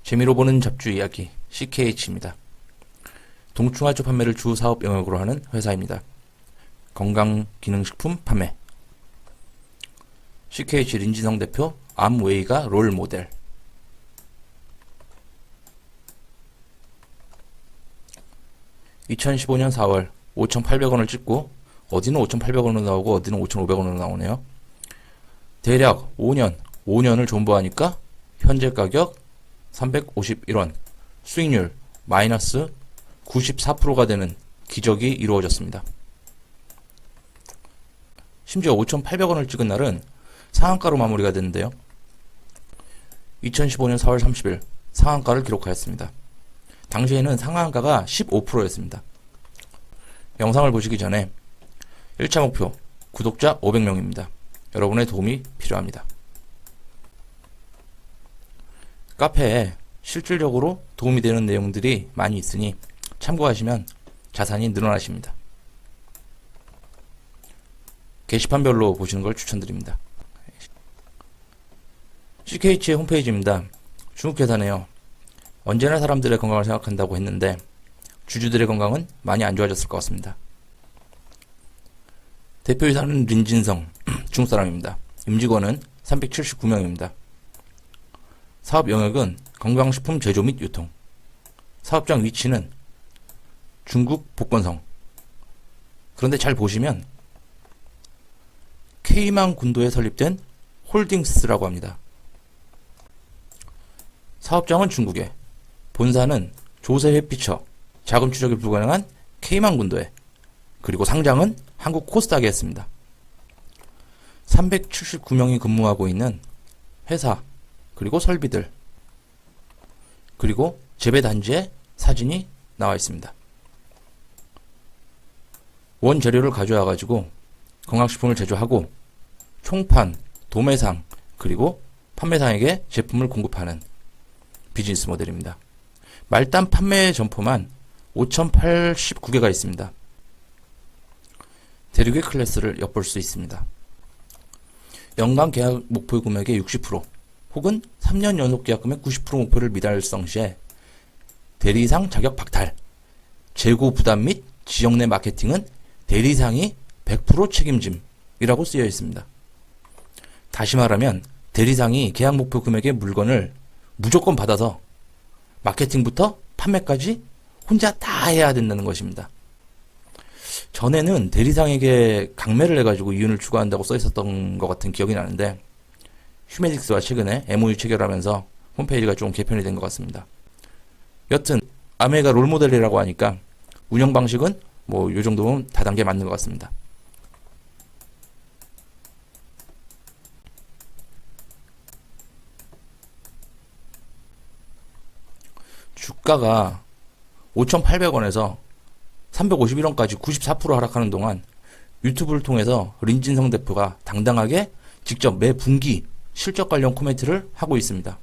재미로 보는 잡주 이야기 CKH입니다. 동충하초 판매를 주 사업 영역으로 하는 회사입니다. 건강기능식품 판매. CKH 린진성 대표 암웨이가 롤 모델. (2015년 4월) 5,800원을 찍고 어디는 5,800원으로 나오고 어디는 5,500원으로 나오네요. 대략 5년을 존버하니까 현재 가격 351원, 수익률 마이너스 94%가 되는 기적이 이루어졌습니다. 심지어 5,800원을 찍은 날은 상한가로 마무리가 됐는데요. 2015년 4월 30일 상한가를 기록하였습니다. 당시에는 상한가가 15%였습니다. 영상을 보시기 전에 1차 목표 구독자 500명입니다. 여러분의 도움이 필요합니다. 카페에 실질적으로 도움이 되는 내용들이 많이 있으니 참고하시면 자산이 늘어나십니다. 게시판별로 보시는 걸 추천드립니다. CKH의 홈페이지입니다. 중국 회사네요. 언제나 사람들의 건강을 생각한다고 했는데 주주들의 건강은 많이 안 좋아졌을 것 같습니다. 대표이사는 린진성, 중국 사람입니다. 임직원은 379명입니다. 사업 영역은 건강식품 제조 및 유통. 사업장 위치는 중국 복건성. 그런데 잘 보시면 K망 군도에 설립된 홀딩스라고 합니다. 사업장은 중국에, 본사는 조세 회피처, 자금 추적이 불가능한 K망 군도에, 그리고 상장은 한국 코스닥에 했습니다. 379명이 근무하고 있는 회사, 그리고 설비들, 그리고 재배단지의 사진이 나와 있습니다. 원재료를 가져와 가지고 건강식품을 제조하고 총판, 도매상, 그리고 판매상에게 제품을 공급하는 비즈니스 모델입니다. 말단 판매 점포만 5,089개가 있습니다. 대륙의 클래스를 엿볼 수 있습니다. 연간 계약 목표 금액의 60%, 혹은 3년 연속 계약금의 90% 목표를 미달성 시에 대리상 자격 박탈, 재고 부담 및 지역 내 마케팅은 대리상이 100% 책임짐이라고 쓰여 있습니다. 다시 말하면 대리상이 계약 목표 금액의 물건을 무조건 받아서 마케팅부터 판매까지 혼자 다 해야 된다는 것입니다. 전에는 대리상에게 강매를 해가지고 이윤을 추구한다고 써 있었던 것 같은 기억이 나는데 휴메딕스와 최근에 MOU 체결하면서 홈페이지가 좀 개편이 된 것 같습니다. 여튼 아메가 롤모델이라고 하니까 운영 방식은 뭐 요 정도면 다단계 맞는 것 같습니다. 주가가 5,800원에서 351원까지 94% 하락하는 동안 유튜브를 통해서 린진성 대표가 당당하게 직접 매 분기 실적 관련 코멘트를 하고 있습니다.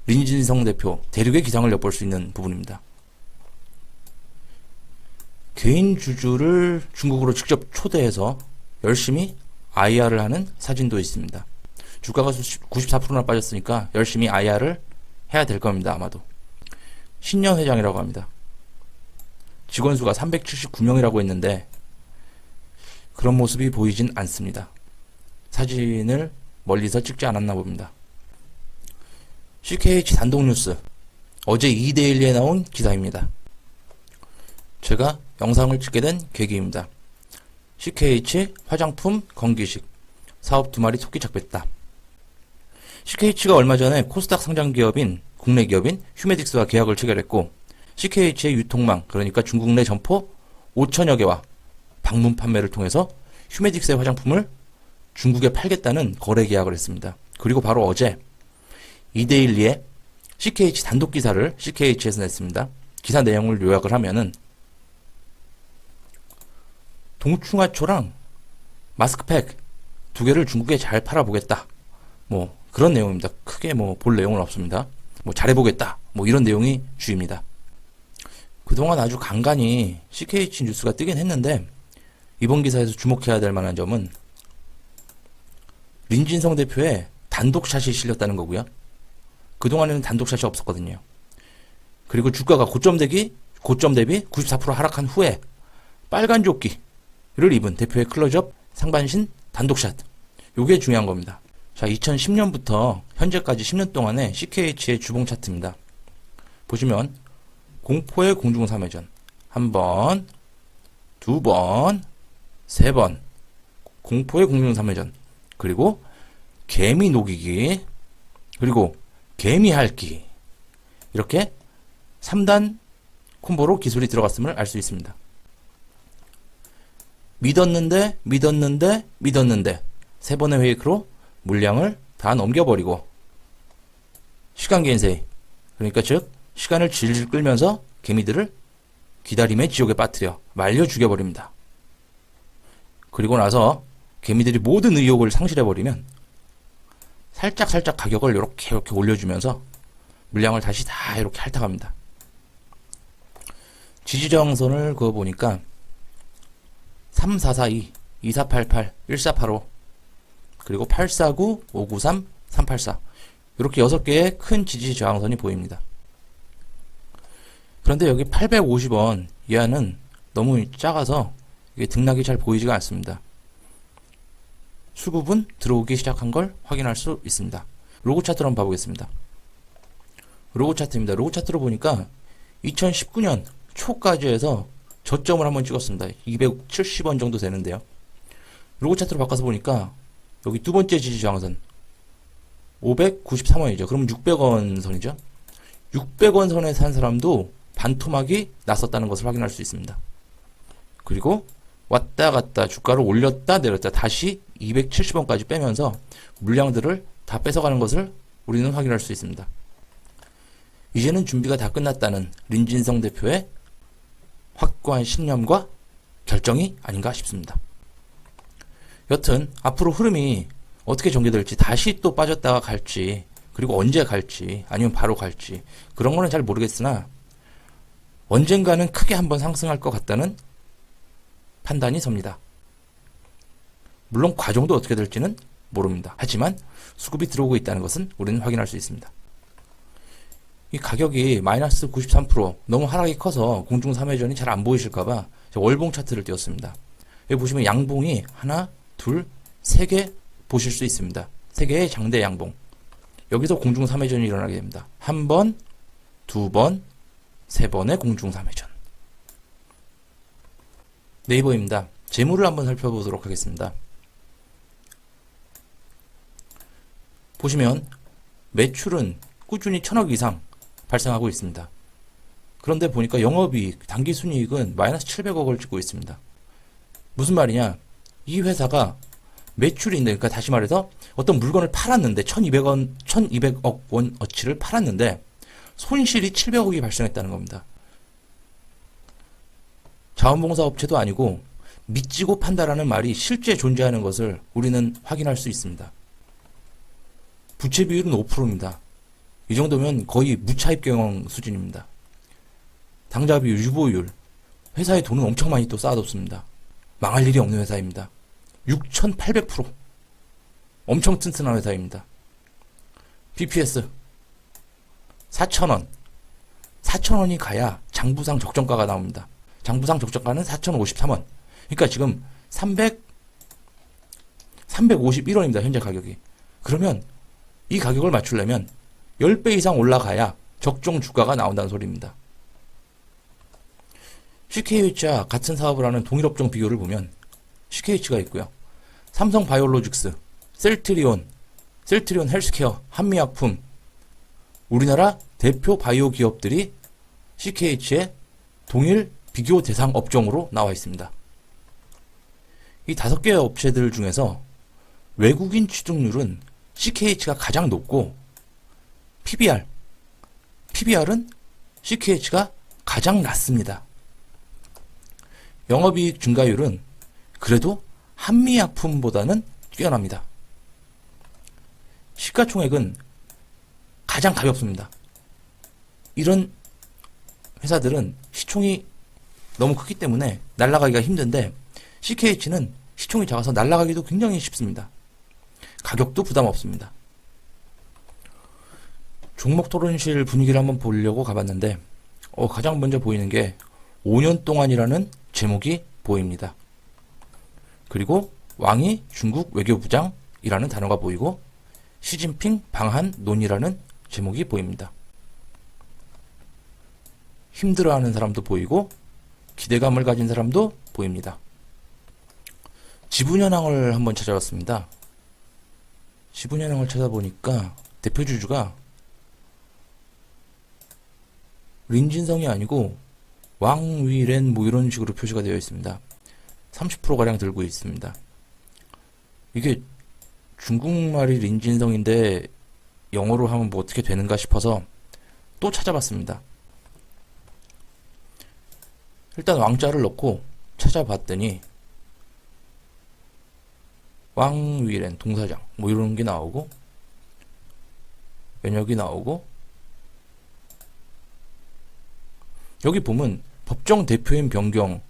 린진성 대표 대륙의 기상을 엿볼 수 있는 부분입니다. 개인 주주를 중국으로 직접 초대해서 열심히 IR을 하는 사진도 있습니다. 주가가 94%나 빠졌으니까 열심히 IR을 해야 될 겁니다. 아마도. 신년 회장이라고 합니다. 직원 수가 379명이라고 했는데 그런 모습이 보이진 않습니다. 사진을 멀리서 찍지 않았나 봅니다. CKH 단독 뉴스, 어제 2대1에 나온 기사입니다. 제가 영상을 찍게 된 계기입니다. CKH 화장품 건기식, 사업 2마리 토끼 작뱉다. CKH가 얼마 전에 코스닥 상장 기업인 국내 기업인 휴메딕스와 계약을 체결했고 CKH의 유통망, 그러니까 중국 내 점포 5천여 개와 방문 판매를 통해서 휴메딕스의 화장품을 중국에 팔겠다는 거래 계약을 했습니다. 그리고 바로 어제 2대1에 CKH 단독 기사를 CKH에서 냈습니다. 기사 내용을 요약을 하면은 동충하초랑 마스크팩 2개를 중국에 잘 팔아보겠다. 뭐 그런 내용입니다. 크게 뭐 볼 내용은 없습니다. 뭐 잘해보겠다. 뭐 이런 내용이 주입니다. 그동안 아주 간간히 CKH 뉴스가 뜨긴 했는데 이번 기사에서 주목해야 될 만한 점은 린진성 대표의 단독샷이 실렸다는 거고요. 그동안에는 단독샷이 없었거든요. 그리고 주가가 고점 대비 94% 하락한 후에 빨간 조끼를 입은 대표의 클로즈업 상반신 단독샷. 요게 중요한 겁니다. 자, 2010년부터 현재까지 10년 동안의 CKH의 주봉 차트입니다. 보시면 공포의 공중 3회전 1번, 2번, 3번 공포의 공중 3회전, 그리고 개미 녹이기, 그리고 개미 핥기, 이렇게 3단 콤보로 기술이 들어갔음을 알 수 있습니다. 믿었는데 세 번의 페이크로 물량을 다 넘겨버리고 시간 겐세이, 그러니까 즉 시간을 질질 끌면서 개미들을 기다림의 지옥에 빠뜨려 말려 죽여버립니다. 그리고 나서 개미들이 모든 의욕을 상실해버리면 살짝 가격을 이렇게 올려주면서 물량을 다시 다 이렇게 핥아갑니다. 지지저항선을 그어보니까 3442, 2488, 1485, 그리고 849, 593, 384 이렇게 6개의 큰 지지저항선이 보입니다. 그런데 여기 850원 이하는 너무 작아서 이게 등락이 잘 보이지가 않습니다. 수급은 들어오기 시작한 걸 확인할 수 있습니다. 로고 차트로 한번 봐보겠습니다. 로고 차트입니다. 로고 차트로 보니까 2019년 초까지 해서 저점을 한번 찍었습니다. 270원 정도 되는데요. 로고 차트로 바꿔서 보니까 여기 두 번째 지지저항선 593원이죠. 그럼 600원 선이죠. 600원 선에 산 사람도 반토막이 났었다는 것을 확인할 수 있습니다. 그리고 왔다 갔다 주가를 올렸다 내렸다 다시 270원까지 빼면서 물량들을 다 뺏어가는 것을 우리는 확인할 수 있습니다. 이제는 준비가 다 끝났다는 린진성 대표의 확고한 신념과 결정이 아닌가 싶습니다. 여튼 앞으로 흐름이 어떻게 전개될지, 다시 또 빠졌다가 갈지, 그리고 언제 갈지, 아니면 바로 갈지, 그런 거는 잘 모르겠으나 언젠가는 크게 한번 상승할 것 같다는 판단이 섭니다. 물론 과정도 어떻게 될지는 모릅니다. 하지만 수급이 들어오고 있다는 것은 우리는 확인할 수 있습니다. 이 가격이 마이너스 93% 너무 하락이 커서 공중 3회전이 잘 안 보이실까봐 월봉 차트를 띄웠습니다. 여기 보시면 양봉이 하나, 둘, 세 개 보실 수 있습니다. 세 개의 장대 양봉. 여기서 공중 3회전이 일어나게 됩니다. 한 번, 두 번, 세 번의 공중 3회전. 네이버입니다. 재물을 한번 살펴보도록 하겠습니다. 보시면 매출은 꾸준히 1000억 이상 발생하고 있습니다. 그런데 보니까 영업이익, 당기순이익은 마이너스 700억을 찍고 있습니다. 무슨 말이냐? 이 회사가 매출인데, 그러니까 다시 말해서 어떤 물건을 팔았는데 1200억 원 어치를 팔았는데 손실이 700억이 발생했다는 겁니다. 자원봉사 업체도 아니고 믿지고 판다라는 말이 실제 존재하는 것을 우리는 확인할 수 있습니다. 부채 비율은 5%입니다. 이 정도면 거의 무차입 경영 수준입니다. 당좌 비율, 유보율, 회사에 돈은 엄청 많이 또 쌓아뒀습니다. 망할 일이 없는 회사입니다. 6800%. 엄청 튼튼한 회사입니다. BPS 4,000원. 4,000원이 가야 장부상 적정가가 나옵니다. 장부상 적정가는 4,053원. 그러니까 지금 351원입니다. 현재 가격이. 그러면 이 가격을 맞추려면 10배 이상 올라가야 적정 주가가 나온다는 소리입니다. CKH와 같은 사업을 하는 동일업종 비교를 보면 CKH가 있고요. 삼성바이오로직스, 셀트리온 헬스케어, 한미약품, 우리나라 대표 바이오 기업들이 CKH의 동일 비교 대상 업종으로 나와 있습니다. 이 5개의 업체들 중에서 외국인 취득률은 CKH가 가장 높고 PBR은 CKH가 가장 낮습니다. 영업이익 증가율은 그래도 한미약품보다는 뛰어납니다. 시가총액은 가장 가볍습니다. 이런 회사들은 시총이 너무 크기 때문에 날아가기가 힘든데 CKH는 시총이 작아서 날아가기도 굉장히 쉽습니다. 가격도 부담 없습니다. 종목 토론실 분위기를 한번 보려고 가봤는데 가장 먼저 보이는 게 5년 동안이라는 제목이 보입니다. 그리고 왕이 중국 외교부장이라는 단어가 보이고 시진핑 방한 논의라는 제목이 보입니다. 힘들어하는 사람도 보이고 기대감을 가진 사람도 보입니다. 지분현황을 한번 찾아봤습니다. 지분현황을 찾아보니까 대표 주주가 린진성이 아니고 왕위렌 뭐 이런 식으로 표시가 되어 있습니다. 30%가량 들고 있습니다. 이게 중국말이 린진성인데 영어로 하면 뭐 어떻게 되는가 싶어서 또 찾아봤습니다. 일단 왕자를 넣고 찾아봤더니 왕위렌 동사장 뭐 이런 게 나오고 면역이 나오고 여기 보면 법정 대표인 변경에서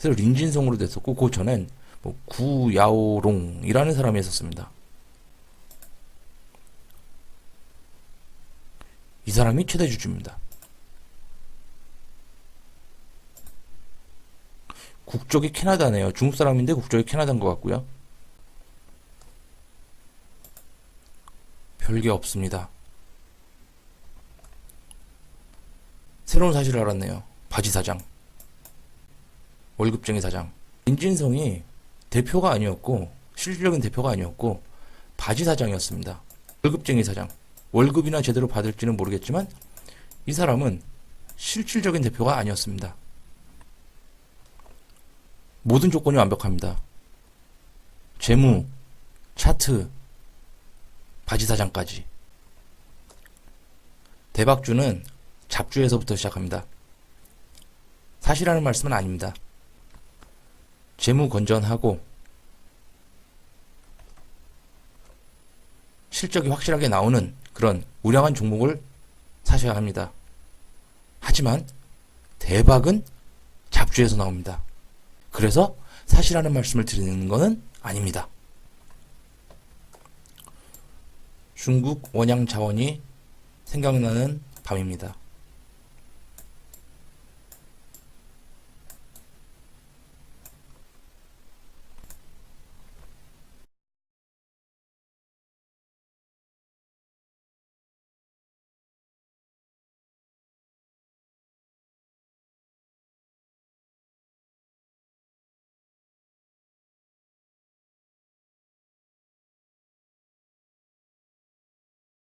린진성으로 됐었고 그 전엔 뭐 구야오롱이라는 사람이 있었습니다. 이 사람이 최대 주주입니다. 국적이 캐나다네요. 중국 사람인데 국적이 캐나다인 것 같고요. 별게 없습니다. 새로운 사실을 알았네요. 바지 사장, 월급쟁이 사장. 린진성이 대표가 아니었고 실질적인 대표가 아니었고 바지 사장이었습니다. 월급쟁이 사장. 월급이나 제대로 받을지는 모르겠지만 이 사람은 실질적인 대표가 아니었습니다. 모든 조건이 완벽합니다. 재무, 차트, 바지 사장까지. 대박주는 잡주에서부터 시작합니다. 사실하는 말씀은 아닙니다. 재무 건전하고 실적이 확실하게 나오는 그런 우량한 종목을 사셔야 합니다. 하지만 대박은 잡주에서 나옵니다. 그래서 사실하는 말씀을 드리는 것은 아닙니다. 중국 원양 자원이 생각나는 밤입니다.